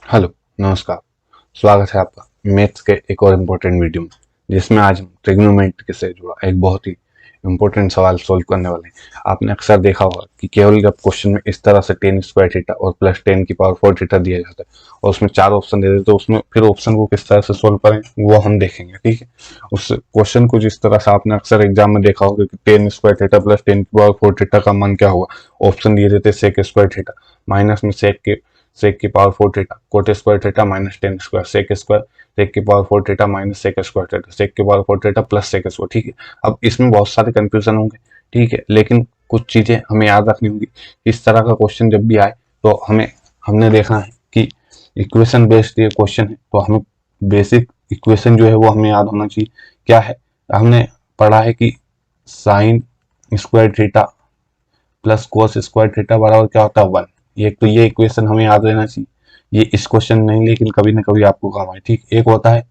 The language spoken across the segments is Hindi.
हेलो, नमस्कार। स्वागत है आपका मैथ्स के एक और इम्पोर्टेंट वीडियो में, जिसमें आज हम ट्रिग्नोमेट्री से जुड़ा एक बहुत ही इम्पोर्टेंट सवाल सोल्व करने वाले हैं। आपने अक्सर देखा होगा कि केवल जब क्वेश्चन में इस तरह से टेन स्क्वायर थीटा और प्लस 10 की पावर 4 थीटा दिया जाता है और उसमें 4 ऑप्शन दे देते, तो उसमें फिर ऑप्शन को किस तरह से सोल्व करें वो हम देखेंगे। ठीक है, उस क्वेश्चन को जिस तरह से आपने अक्सर एग्जाम में देखा होगा कि टेन स्क्वायर थीटा प्लस 10 की पावर 4 थीटा का मान क्या होगा। ऑप्शन दिए देते सेक स्क्वायर थीटा, माइनस में सेक की power 4 theta, cot square theta minus 10 square, sec की power 4 theta minus sec square theta, sec की power 4 theta plus sec square. ठीक है, अब इसमें बहुत सारे कंफ्यूजन होंगे। ठीक है, लेकिन कुछ चीजें हमें याद रखनी होगी। इस तरह का क्वेश्चन जब भी आए तो हमने देखना है कि इक्वेशन बेस्ड ये क्वेश्चन है, तो हमें बेसिक इक्वेशन जो है वो हमें याद होना चाहिए। क्या है, हमने पढ़ा है कि sign square theta plus cos square theta बराबर क्या होता है 1। ये इक्वेशन हमें याद रहना चाहिए। ये इस क्वेश्चन नहीं, लेकिन कभी ना कभी आपको काम आए। ठीक, एक होता है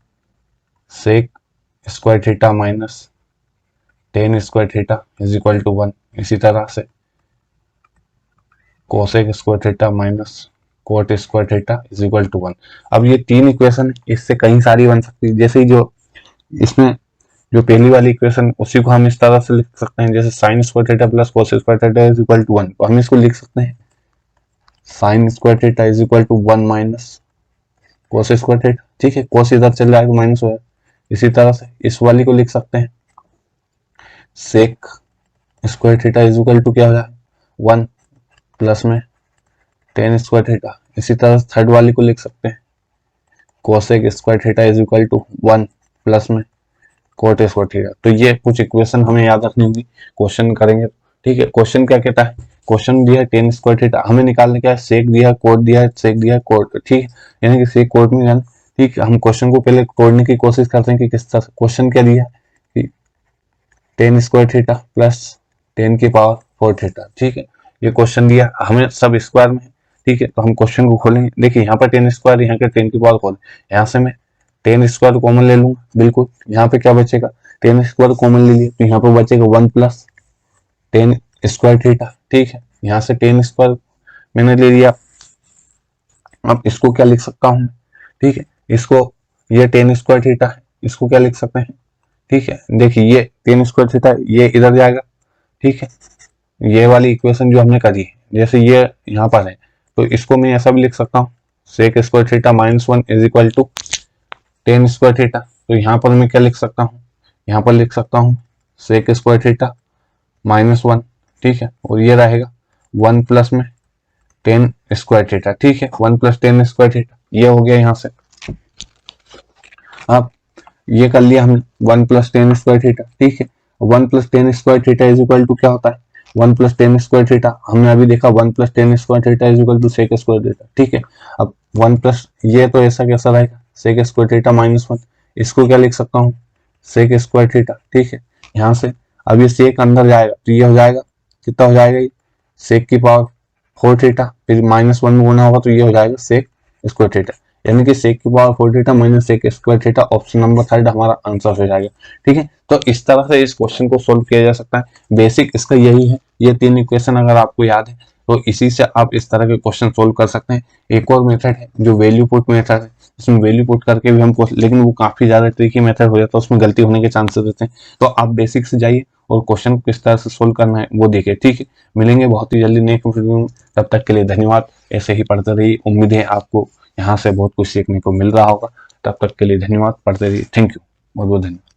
sec square theta minus tan square theta is equal to 1। इसी तरह से cosec square theta minus cot square theta is equal to 1। अब ये तीन इक्वेशन है, इससे कई सारी बन सकती है। जैसे जो इसमें जो पहली वाली इक्वेशन, उसी को हम इस तरह से लिख सकते हैं, जैसे sine square theta plus cos square theta is equal to 1। तो हम इसको लिख सकते हैं sine square theta is equal to 1 minus cos square theta. ठीक है, कोस इधर चल जाएगा माइनस हो जाएगा। इसी तरह से इस वाली को लिख सकते हैं sec square theta is equal to क्या हो जाएगा 1 प्लस में टेन स्क्वायर थीटा। इसी तरह थर्ड वाली को लिख सकते हैं cosec square theta is equal to 1 plus में कोट स्क्वायर थीटा। तो ये कुछ इक्वेशन हमें याद रखनी होगी क्वेश्चन करेंगे। ठीक है, क्वेश्चन क्या कहता है, क्वेश्चन दिया है टेन स्क्वायर थीटा, हमें निकालने क्या है, सेक दिया है, कोट दिया है, सेक दिया है, कोट। ठीक है, यानी कि सेक कोट में निकालना। ठीक है, हम क्वेश्चन को पहले तोड़ने की कोशिश करते हैं कि किस तरह से। क्वेश्चन क्या दिया है कि टेन स्क्वायर थीटा प्लस 10 की पावर 4 थीटा। ठीक है, ये क्वेश्चन दिया, हमें सब स्क्वायर में। ठीक है, तो हम क्वेश्चन को खोलेंगे। देखिए यहाँ पर 10 स्क्वायर, यहाँ के 10 की पावर खोले, यहाँ से मैं 10 स्क्वायर कॉमन ले लूंगा। बिल्कुल, यहाँ पे क्या बचेगा, 10 स्क्वायर कॉमन ले लिया, तो यहाँ पे बचेगा 1 प्लस 10 स्क्वायर थीटा। ठीक है, यहाँ से 10 स्क्वायर मैंने ले लिया। अब इसको क्या लिख सकता हूँ, ठीक है, इसको, ये 10 स्क्वायर थीटा है, इसको क्या लिख सकते हैं। ठीक है, देखिए ये 10 स्क्वायर थीटा ये इधर जाएगा। ठीक है, ये वाली इक्वेशन जो हमने करी है, जैसे ये यहाँ पर है, तो इसको मैं ऐसा भी लिख सकता हूँ sec square theta minus 1 is equal to 10 square theta. तो यहाँ पर मैं क्या लिख सकता हूँ, यहाँ पर लिख सकता हूँ सेक स्क्वायर थीटा माइनस 1। ठीक है, और ये रहेगा 1 प्लस में 10 स्क्वायर थीटा। ठीक है, 1 प्लस 10 स्क्वायर थीटा, ये हो गया यहाँ से। अब ये कर लिया हमने 1 प्लस 10 स्क्वायर थीटा। ठीक है, 1 plus 10 square theta is equal to क्या होता है 1 प्लस 10 स्क्वायर थीटा। हमने अभी देखा 1 plus 10 square theta is equal to sec square theta. ठीक है, अब 1 प्लस ये तो ऐसा कैसा रहेगा सेक स्क्वायर थीटा माइनस 1, इसको क्या लिख सकता हूँ सेक स्क्वायर थीटा। ठीक है, यहाँ से अब ये सेक अंदर जाएगा तो ये हो जाएगा कितना हो जाएगा, ये सेक की पावर 4 थीटा, फिर माइनस 1 में गुना होगा तो ये हो जाएगा सेक स्क्वायर थीटा, यानी कि सेक की power 4 theta minus sec square theta. Option number third हमारा आंसर हो जाएगा। ठीक है, तो इस तरह से इस क्वेश्चन को सोल्व किया जा सकता है। बेसिक इसका यही है, ये तीन इक्वेशन अगर आपको याद है तो इसी से आप इस तरह के क्वेश्चन सोल्व कर सकते हैं। एक और मेथड है जो वैल्यू पुट मेथड है, इसमें वैल्यू पुट करके भी हम, लेकिन वो काफी ज्यादा ट्रिकी मेथड हो जाता है, उसमें गलती होने के चांसेस रहते हैं। तो आप बेसिक से जाइए और क्वेश्चन को किस तरह से सोल्व करना है वो देखिए। ठीक है, मिलेंगे बहुत ही जल्दी नेक्स्ट वीडियो में, तब तक के लिए धन्यवाद। ऐसे ही पढ़ते रहिए, उम्मीद है आपको यहाँ से बहुत कुछ सीखने को मिल रहा होगा। तब तक के लिए धन्यवाद, पढ़ते रहिए। थैंक यू, बहुत बहुत धन्यवाद।